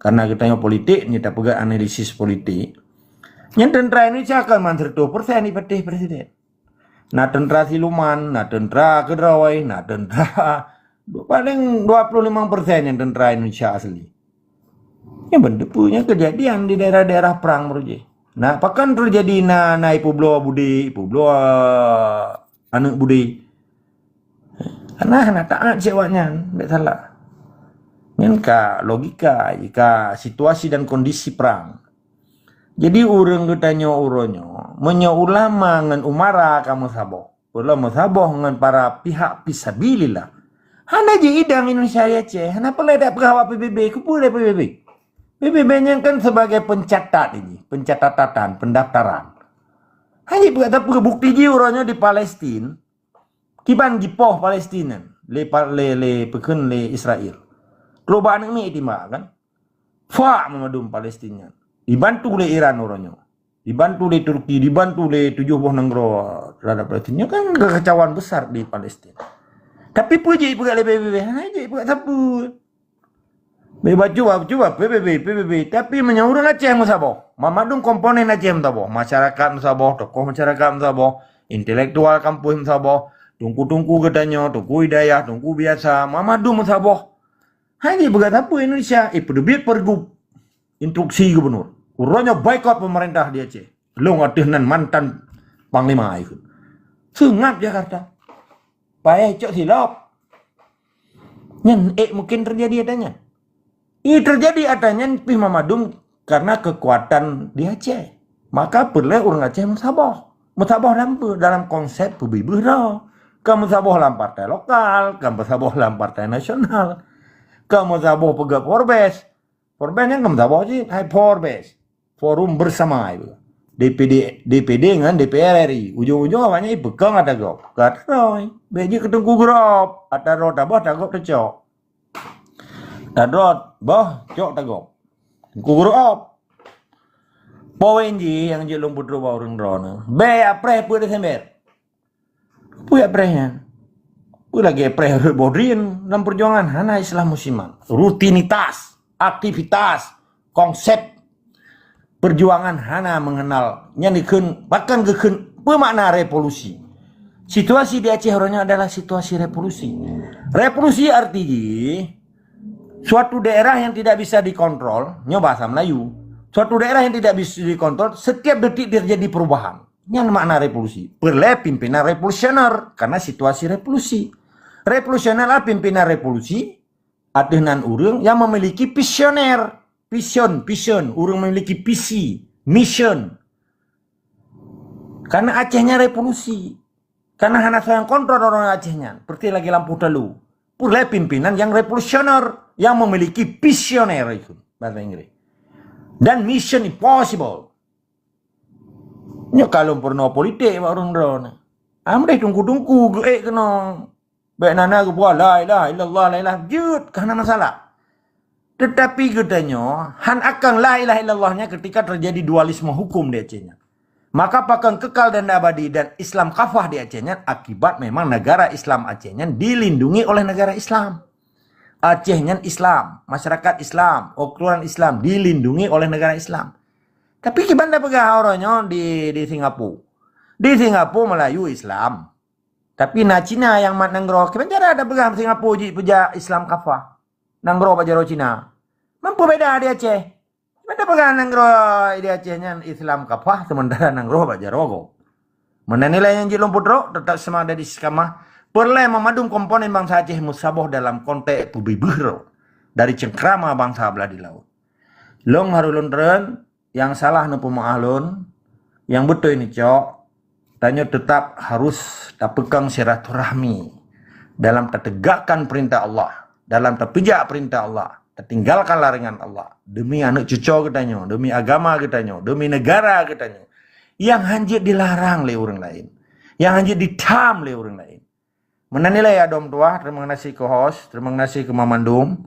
Karena kita yang politik, kita pegang analisis politik. Yang tentera Indonesia akan mantir 2% di petih presiden. Nah tentera siluman, nah tentera kedrawai, nah tentera paling 25% yang tentera Indonesia asli. Ya benda punya kejadian di daerah-daerah perang berje. Nah pakan terjadi na ipu bloa budi, ipu bloa anak budi. Karena taat sewanya, tidak salah. Ini logika, jika situasi dan kondisi perang. Jadi orang ketanya uronyo, menyo ulama ngan umara kamu saboh. Ulama saboh ngan para pihak fisabilillah. Hana je idang Indonesia ya ceh, hana pelai dak pegawai PBB, kupulai PBB. PBB-nya kan sebagai pencatat ini, pencatatan, pendaftaran. Hanya berkata bukti je uronyo di Palestina, kiban gipoh Palestina, le pekun le Israel. Perubahan ini timbak kan? Fa memadum Palestina. Dibantu oleh Iran orangnya. Dibantu oleh Turki, dibantu oleh 7 buah negara terhadap Palestina. Kan kekacauan besar di Palestina. Tapi puji pegawai PBB, aja pegawai sapu. Bebas coba PBB. Tapi menyaurang Aceh musabah. Mamadum komponen Aceh musabah. Masyarakat musabah, tokoh masyarakat musabah, intelektual kampus musabah, tungku katanya, tungku hidayah, tungku biasa, mamadum musabah. Hanya berkata apa Indonesia? Pedebit pergub instruksi gubernur. Uranya boykot pemerintah di Aceh. Lo ngatihan mantan panglima itu. Sengap Jakarta. Payah cok silap. Nyen mungkin terjadi adanya. Ini terjadi adanya pih mamadum karena kekuatan di Aceh. Maka perlu orang Aceh musabah. Musabah dalam konsep PBB. Kamu musabah dalam partai lokal, kamu musabah dalam partai nasional. Kamu saboh pegawai Forbes. Forbesnya kamu saboh sih, hai Forbes. Forum bersama itu. DPD dengan DPR RI. Ujung-ujung awalnya pegang ada gop. Kata roy, beji ketunggu grop. Ada rot abah tak gop tercok. Ada rot, bah cok tak gop. Tunggu grop. Poin ji yang jelum putru bau orang drone. Be apre pu Desember. Pu aprenya. Lagi preh bodrin dalam perjuangan hana Islam musiman. Rutinitas, aktivitas, konsep perjuangan hana mengenal nyandikeun bahkan kekeun pemakna revolusi. Situasi di Aceh orangnya adalah situasi revolusi. Revolusi artinya suatu daerah yang tidak bisa dikontrol, nyoba bahasa Melayu. Suatu daerah yang tidak bisa dikontrol, setiap detik terjadi perubahan. Yang makna revolusi. Perlu pimpinan revolusioner karena situasi revolusi. Revolusioner adalah pimpinan revolusi adenan urang yang memiliki visioner. Vision. Urang memiliki visi, mission. Karena Acehnya revolusi. Karena hanya saya yang kontrol orang Acehnya. Seperti lagi lampu telu. Perlu pimpinan yang revolusioner yang memiliki visioner itu bahasa Inggris. Dan mission impossible. Nya kalau pernah politik orang drone. Amdeh tunggu kena. Baik nana ke buah la ilaha illallah la ilaha jut karena masalah. Tetapi katanya han akan la ilaha illallahnya ketika terjadi dualisme hukum di Acehnya. Maka akan kekal dan abadi dan Islam kafah di Acehnya akibat memang negara Islam Acehnya dilindungi oleh negara Islam. Acehnya Islam, masyarakat Islam, ukuran Islam dilindungi oleh negara Islam. Tapi gimana pegawai orangnya di Singapura? Di Singapura Melayu Islam. Tapi na Cina yang mat nanggro, kebencana ada pegang Singapura puja Islam kafah. Nanggro pajaro Cina. Mampu beda di Aceh. Ada pegang nanggro di Acehnya Islam kafah, sementara nanggro pajaro go. Menilai yang jilum putro, tetap semada di sekamah. Perlu memadum komponen bangsa Aceh musabah dalam konteks pubibero. Dari cengkrama bangsa belah di laut. Long harulun teren, yang salah nupu ma'alun, yang betul ini cok. Tanya tetap harus pegang silaturahmi dalam tertegakkan perintah Allah, dalam terpijak perintah Allah, tertinggalkan larangan Allah demi anak cucu katanya, demi agama katanya, demi negara katanya. Yang hanjit dilarang oleh orang lain, yang hanjit ditam oleh orang lain. Menanilai adom tua, terima kasih ke host, terima kasih ke Mamandum.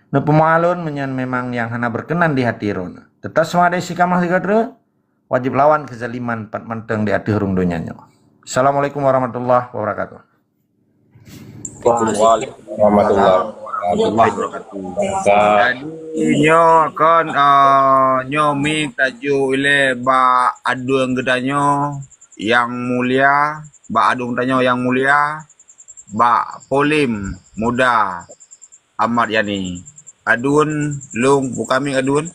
Nu pemalun menyan memang yang hana berkenan di hati rona. Tetap semua ada sikamah sigatre. Wajib lawan kezaliman pat menteng di hati hurung donyanya. Assalamualaikum warahmatullahi wabarakatuh. Waalaikumsalam warahmatullahi wabarakatuh. warahmatullahi wabarakatuh. Ka Jadi nyo kon nyo mi tajuk ile ba adung gedanyo yang mulia, ba adung gedanyo yang mulia, ba Polim Muda Ahmad Yani. Adun lung bukami adun.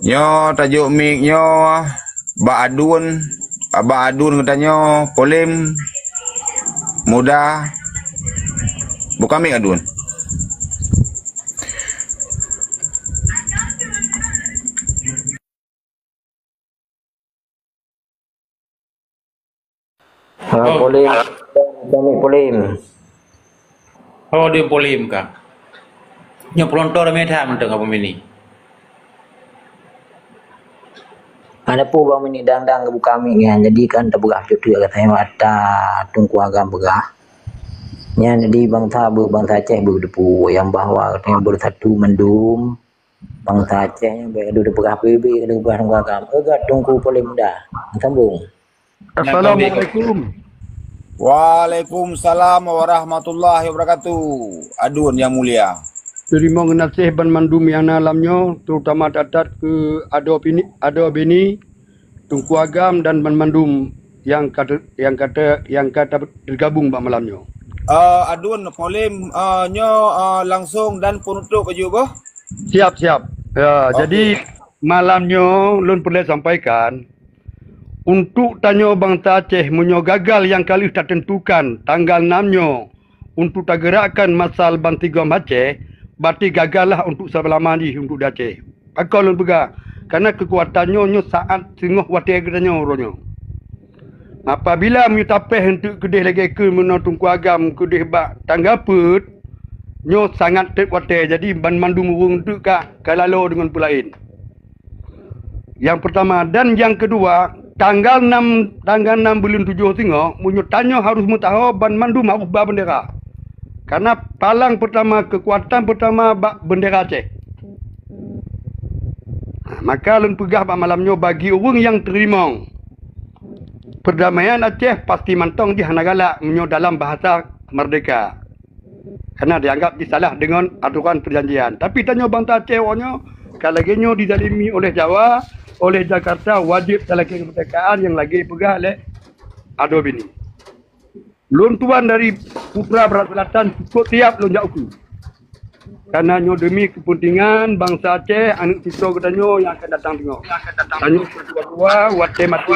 Nyo tajuk mik nyo ba adun katanya Polim Muda bukan mik adun. Polim, kami polim. dia polim ka. Nya pelontor metha menteng apa mini. Ada pun bang ini dandang ke kami kan, jadi kan terberah cuti katanya mata tungku agam berah. Nya jadi bangsa Aceh berdepu yang bahwa katanya bersatu mendum bangsa Aceh yang beradu berah PB ada berah tungku agam. Egat tungku polim dah. Sambung. Assalamualaikum. Waalaikumsalam warahmatullahi wabarakatuh. Adun yang mulia. Terima kasih ban mandum yang alamnya, terutama datat ke Ado Bini, Tungku Agam dan ban mandum yang kata bergabung pada malamnya. Adun Polim nyo langsung dan penutup aja bah. Siap. Ya, jadi malamnya lun perlu sampaikan untuk tanya bangsa Aceh munyo gagal yang kali tak tentukan tanggal 6-nya untuk tak gerakkan masal Banti Gom Aceh. Berarti gagallah untuk selama ni untuk Aceh. Aku lun pegah. Karena kekuatannya saat tengah watai gedanya orangnya. Apabila menyutapeh untuk kedih lagi ke menotungku agam kedih bak tanggaput, nyo sangat tek watai. Jadi ban mandum urung untuk kalalo dengan pulain. Yang pertama dan yang kedua, tanggal 6 bulan 7 tengah, menyutanya harus mutahu ban mandum harus bawa bendera. Karena palang pertama, kekuatan pertama bendera Aceh. Maka lun pegah pada malamnya bagi orang yang terima perdamaian Aceh pasti mantong di Hanagala menyo dalam bahasa merdeka. Karena dianggap disalah dengan aturan perjanjian. Tapi tanya bangsa Aceh orangnya kalau lagi dizalimi oleh Jawa, oleh Jakarta wajib dalam kemerdekaan yang lagi pegah oleh Ado Bini. Lun tuan dari Putra Berat Selatan cukup siap lun jauh. Karena demi kepentingan bangsa Aceh, anak siswa katanya yang akan datang tengok. Tanya kedua-dua, watai mati.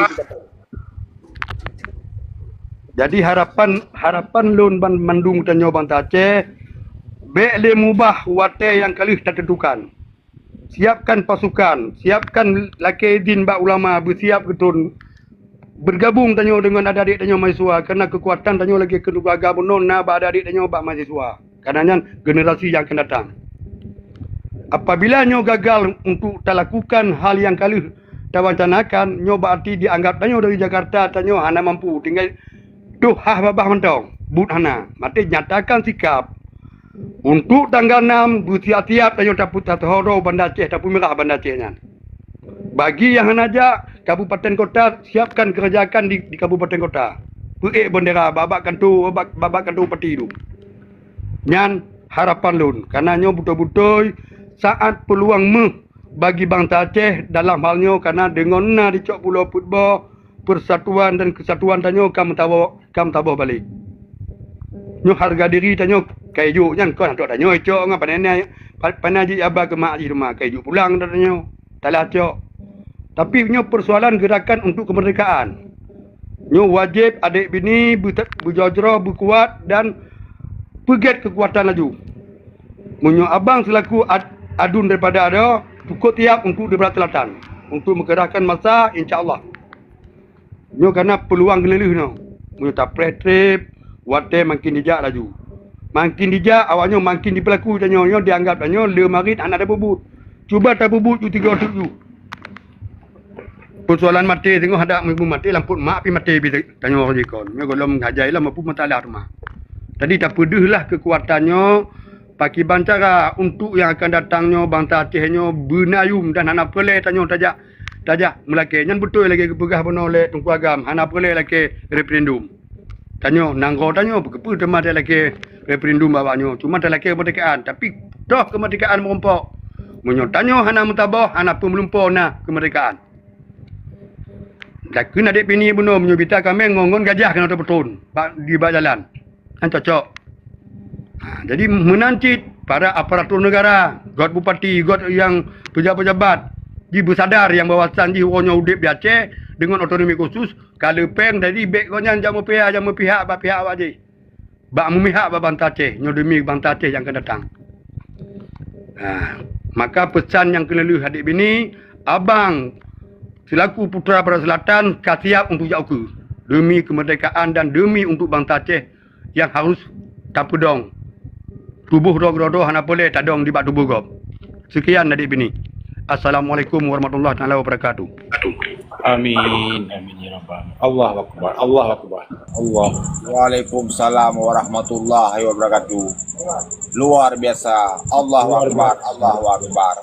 Jadi harapan lun mandung tanya bangsa Aceh, boleh mubah watai yang kali tak tentukan. Siapkan pasukan, siapkan laki din bak ulama, bersiap ketun. Bergabung tanya dengan adik-adik tanya mahasiswa kerana kekuatan tanya lagi kedua agama nona ba adik-adik tanya bak mahasiswa. Kerana generasi yang akan datang. Apabila nyo gagal untuk lakukan hal yang kali tawancanakan, nyo berarti dianggap tanya dari Jakarta tanya hana mampu tinggal tuh babah mentong but hana. Mati nyatakan sikap untuk tanggal 6 bersiap-siap tanya taput horo Banda Aceh taput merah Banda Aceh nya. Bagi yang hanaja kabupaten kota siapkan kerjakan di kabupaten kota. Puik bendera babak kantu peti itu. Nyan harapan lun karena nyo betul-betul saat peluang bagi bangsa Aceh dalam halnya karena dengan dicok pulau football persatuan dan kesatuan tanyo kam tawo balik. Nyo harga diri tanyo kayu nyan kau nak tanyo cok ngapa panai abah ke mak di rumah kayu pulang tanyo talah cok. Tapi nyo persoalan gerakan untuk kemerdekaan. Nyo wajib adik bini berjajrah, berkuat dan pegat kekuatan laju. Menyo abang selaku adun daripada ada, cukup tiap untuk di Berat Selatan. Untuk menggerakkan masa, insyaAllah. Nyo karena peluang gelilih nyo. Menyo tak trip, watai makin dijak laju. Makin dijak, awaknya makin dipelaku dan nyo dianggap dan nyo lemarit anak ada bubut. Cuba tak bubut, you 3 you. Persoalan mati tengok ada ibu mati lampu mak pi mati bi tanya orang jikon. Nyo golom ngajai lah mampu matalah rumah. Tadi tak pedihlah kekuatannya Paki bancara untuk yang akan datangnya bangsa Acehnyo benayum dan hana perle tanyo tajak melake nyan betul lagi kepegah bono oleh Tunku Agam hana perle lagi referendum. Tanyo nanggo tanyo kepu tema dia lagi referendum babanyo cuma dia lagi kemerdekaan tapi doh kemerdekaan merompok. Menyo tanyo hana mutabah hana pemelumpo na kemerdekaan. Tak kena dek bini bono menyubita kami ngongon gajah kena betul di bawah jalan. Kan cocok. Jadi menanti para aparatur negara, god bupati, god yang pejabat-pejabat di bersadar yang bahawasan di orang udip di Aceh dengan otonomi khusus kalau peng dari bek konyan jamu pihak wajib. Bak memihak bangsa Aceh, demi bangsa Aceh yang akan datang. Maka pesan yang kena lu adik bini, abang selaku putra Barat Selatan siap untuk jauh demi kemerdekaan dan demi untuk bangsa Aceh yang harus tak pedong. Tubuh roh hana boleh tadong di bak tubuh gop. Sekian adik bini. Assalamualaikum warahmatullahi taala wabarakatuh. Amin. Amin ya rabbal. Allahu akbar. Allahu akbar. Allah. Waalaikumsalam warahmatullahi wabarakatuh. Luar biasa. Allahu akbar. Allahu akbar.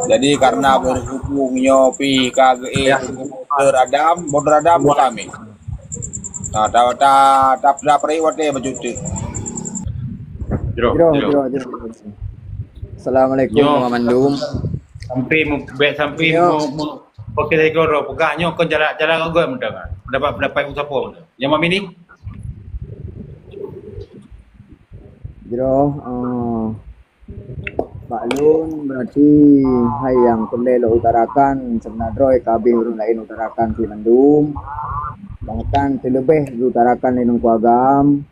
Jadi karena berhubungnya PKGE beradam kami. Nah, tak periwate berjuti. Jero. Assalamualaikum Mandum. Sampai mau pakai dari koro pegahnya kau jarak gue mendengar. Dapat usaha yang mami ni. Jero Lun berarti hai yang pendelo utarakan sebenarnya kabeh urang lain utarakan si Mandum. Bahkan terlebih diutarakan di Tunku Agam.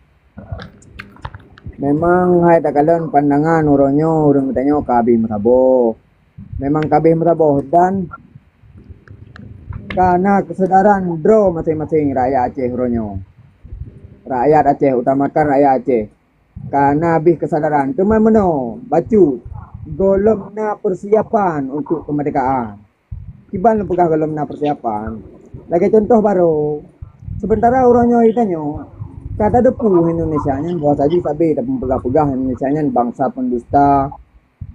Memang hai takalan pandangan uronyo urang katanya kabeh meraboh. Memang kabeh meraboh dan karena kesadaran draw masing-masing rakyat Aceh uronyo. Rakyat Aceh utamakan rakyat Aceh. Karena habis kesadaran kemana bacu golomna persiapan untuk kemerdekaan. Kiban pegah golomna persiapan. Lagi contoh baru. Sementara orangnya itanyo kata depu Indonesia nya bawa saja sabi tapi pegah-pegah Indonesia nya bangsa pendusta,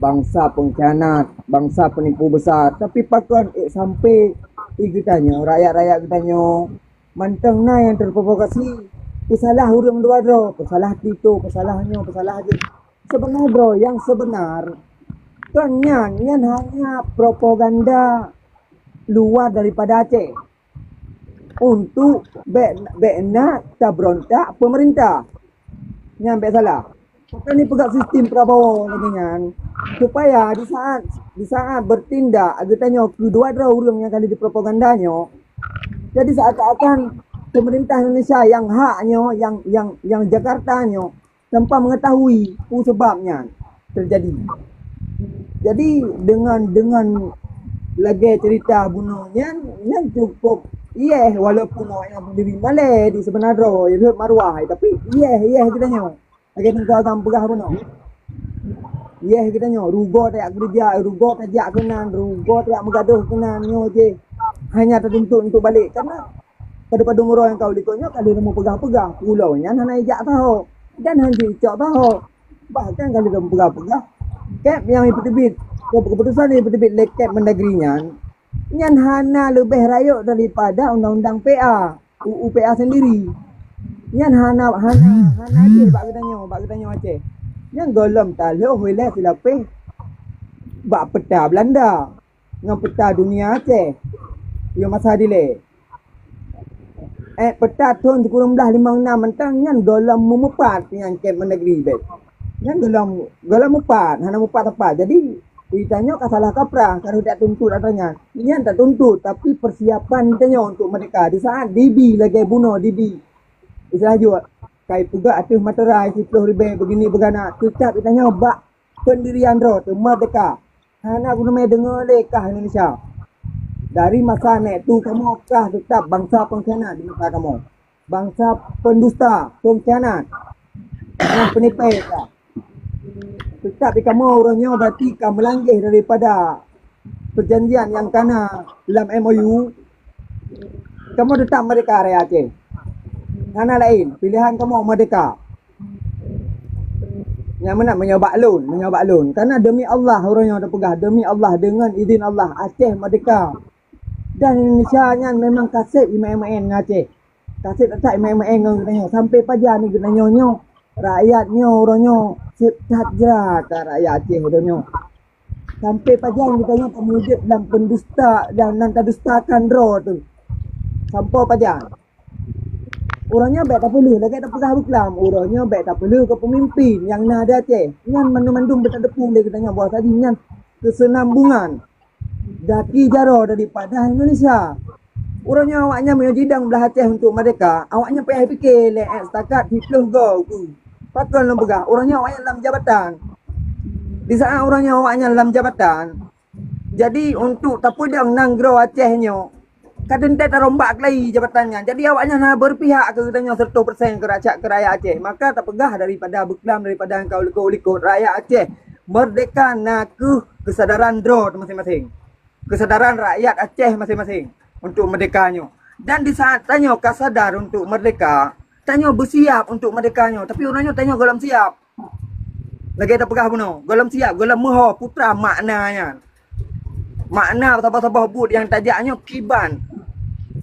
bangsa pengkhianat, bangsa penipu besar. Tapi pakuan sampai igitanyo rakyat-rakyat gitanyo manteng na yang terprovokasi. Pesalah urang dua bro, pesalah Tito, pesalahnya, pesalah aja. Sebenarnya bro, yang sebenar kan nyan hanya propaganda luar daripada Aceh untuk bena cabrontak pemerintah. Nyan salah. Maka ni pegak sistem Prabowo lagi nyan supaya di saat bertindak agatanya kedua bro urang yang kali dipropagandanya. Jadi seakan-akan pemerintah Indonesia yang haknya, yang Jakartanya tanpa mengetahui sebabnya terjadi. Jadi dengan lagi cerita bunuhnya yang cukup walaupun yang berdiri Malay di sebenarnya itu marwah tapi kitanya lagi Tunku Agam pegah bunuh. Kitanya rugo tak kerja, rugo tajak kenan, rugo tak mengaduh kenan nyo je. Hanya tertuntut untuk balik karena pada umur yang kau likonyo kalau dia mau pegang-pegang pulaunya hana ijak tahu dan hanya icok tahu bahkan kalau dia pegang-pegang kep yang terbit keputusan yang terbit lekep mendagrinya nyan hana lebih rayuk daripada undang-undang PA UU PA sendiri nyan hana aje bak katanya Aceh nyan golom talo hoile silape bak peta Belanda ngam peta dunia Aceh yo masa dile peta tahun 1956 mentang nyan dalam memupat yang kem negeri bet. Nyan dalam mupat, hana mupat apa. Jadi ditanya kasalah kaprah kalau tak tuntut katanya. Nyan tak tuntut tapi persiapan ditanya untuk mereka di saat DB lagi bunuh DB. Istilah juga kai pugak atuh materai 10 ribu begini begana. Tetap ditanya bak pendirian ro tu merdeka. Hana guna me dengar lekah Indonesia. Dari masa nek tu kamu kah tetap bangsa pengkhianat di masa kamu. Bangsa pendusta, pengkhianat. Yang penipu kah. Tetap kamu orangnya berarti kamu melanggar daripada perjanjian yang kana dalam MOU. Kamu tetap merdeka rakyat Aceh. Kana lain, pilihan kamu merdeka. Yang mana menyobak lun. Karena demi Allah orangnya ada pegah, demi Allah dengan izin Allah Aceh merdeka. Dan Indonesia nya memang kasih imam-imam Aceh. Kasih tak imam-imam katanya sampai pajar ni katanya nyo. Rakyatnya orangnya sejahtera rakyat Aceh orangnya. Sampai pajar katanya pemujud dan pendusta dan dustakan roh tu. Sampai pajar. Orangnya baik tak perlu lagi tak pegah berkelam. Orangnya baik tak perlu ke pemimpin yang ada Aceh. Nyan mandum-mandum bertadepung dia katanya bahawa tadi nyan kesenambungan daki jaro daripada Indonesia. Orangnya awaknya menyojidang belah Aceh untuk merdeka. Awaknya payah fikir setakat Hitler go tu. Patron lo pegah. Orangnya awaknya dalam jabatan. Di saat orangnya awaknya dalam jabatan. Jadi untuk tak pedang nanggro Acehnya. Kadang tak terombak lagi jabatannya. Jadi awaknya nak berpihak ke katanya 100% ke rakyat Aceh. Maka tak pegah daripada berkelam daripada engkau likut rakyat Aceh. Merdeka nak kesadaran draw masing-masing. Kesadaran rakyat Aceh masing-masing untuk merdekanya. Dan di saat tanya kasadar untuk merdeka, tanya bersiap untuk merdekanya. Tapi orangnya tanya golem siap. Lagi tak pegah puno. Golem siap, golem moho putra maknanya. Makna apa-apa but yang tajaknya kiban.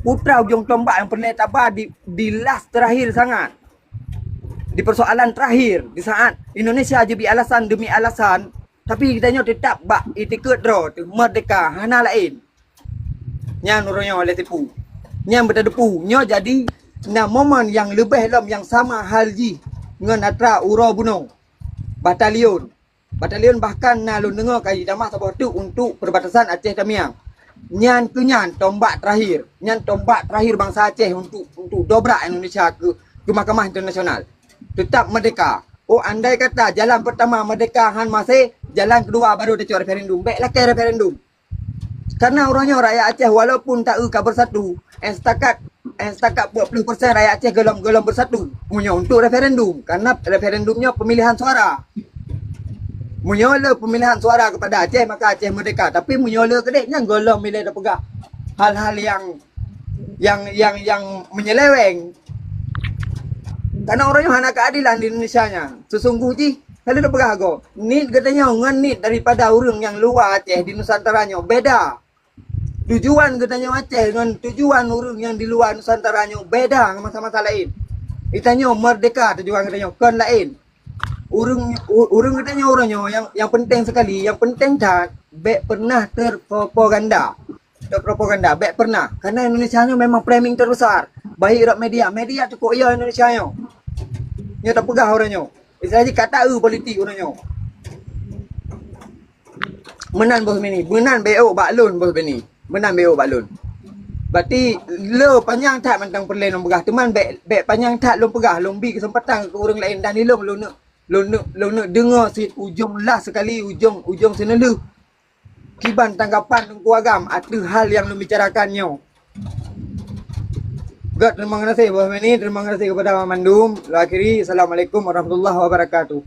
Putra ujung tombak yang pernah tabah di last terakhir sangat. Di persoalan terakhir. Di saat Indonesia jadi alasan demi alasan. Tapi kitanya tetap bak itiket draw tu. Merdeka. Hana lain. Yang nuranya oleh tipu. Yang berdepu. Nyo jadi na momen yang lebih dalam yang sama halji. Ngan atra uro buno. Batalion. Batalion bahkan na lu dengar kai damah sabah tu untuk perbatasan Aceh Tamiang. Nyan kenyan tombak terakhir. Nyan tombak terakhir bangsa Aceh untuk dobrak Indonesia ke Mahkamah Internasional. Tetap merdeka. Oh andai kata jalan pertama merdeka han masih, jalan kedua baru dia referendum. Baiklah ke referendum. Karena orangnya rakyat Aceh walaupun tak bersatu, setakat 40% rakyat Aceh gelom bersatu punya untuk referendum. Karena referendumnya pemilihan suara. Menyola pemilihan suara kepada Aceh maka Aceh merdeka. Tapi menyola kedek yang golong milih dah pegah hal-hal yang menyeleweng. Karena orangnya hana keadilan di Indonesia nya. Sesungguhnya kalau dah pegah go, ni katanya ngan ni daripada orang yang luar Aceh di Nusantaranya beda. Tujuan katanya Aceh dengan tujuan orang yang di luar Nusantaranya beda masa-masa lain. Itanya merdeka tujuan katanya kan lain. Urang katanya orangnya yang penting sekali, yang penting tak baik pernah terpropaganda. Baik pernah. Karena Indonesia nya memang framing terbesar. Baik rak media cukup ya Indonesia nya. Nya tak pegah orangnya. Istilahnya kata politik orangnya. Menan bos ni, menan BO baklun bos ni. Menan BO baklun. Berarti lo panjang tak mentang perlen pegah. Teman baik panjang tak lo pegah, lo bi kesempatan ke orang lain dan lo nak dengar ujung last sekali ujung senelu kiban tanggapan Tengku Agam ada hal yang lu bicarakannya. God, terima kasih Bos Meni, terima kasih kepada Mandum. Akhiri, Assalamualaikum warahmatullahi wabarakatuh.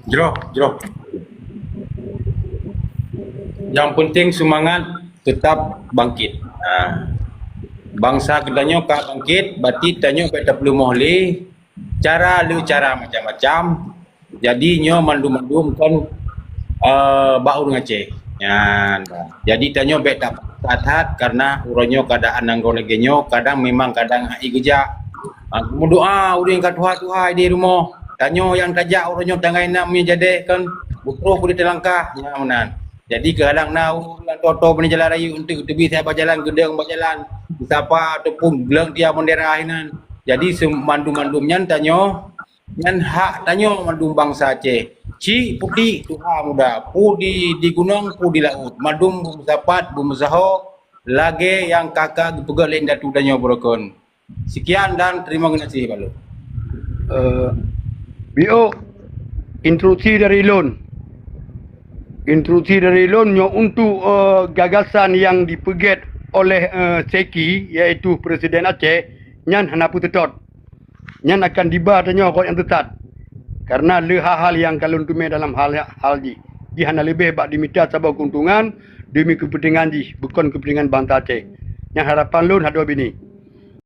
Jero. Yang penting semangat tetap bangkit. Bangsa kedanya kak bangkit, berarti tanya kita perlu mohli cara macam-macam. Jadi nyo mandum kan baur Aceh. Jadi tanya bet tak taat karena uronyo keadaan nanggo legenyo kadang memang kadang ai geja. Doa udah kat Tuhan di rumah. Tanya yang tajak uronyo tangai nak menjadi kan bukro pun dilangkah nya menan. Jadi kehalang nau yang toto punya jalan raya untuk tebi saya berjalan gedeng berjalan siapa ataupun gelang dia bendera hinan. Jadi mandum-mandumnya tanya nyan hak tanya mandum bangsa Aceh. Ci putih Tuhan muda, pudi di gunung, pudi laut. Mandum bumasapat, bumasaho lagi yang kakak pegalin datu tanya berokon. Sekian dan terima kasih balu. BO instruksi dari Lonyo untuk gagasan yang dipeget oleh Seki iaitu Presiden Aceh nyan hanapu tetot. Nyan akan diba tanya kau yang tetat. Karena le hal yang kalau tume dalam hal ji. Ji hana lebih bak dimita sabau keuntungan demi kepentingan ji bukan kepentingan bangsa Aceh. Yang harapan Lon ada bini.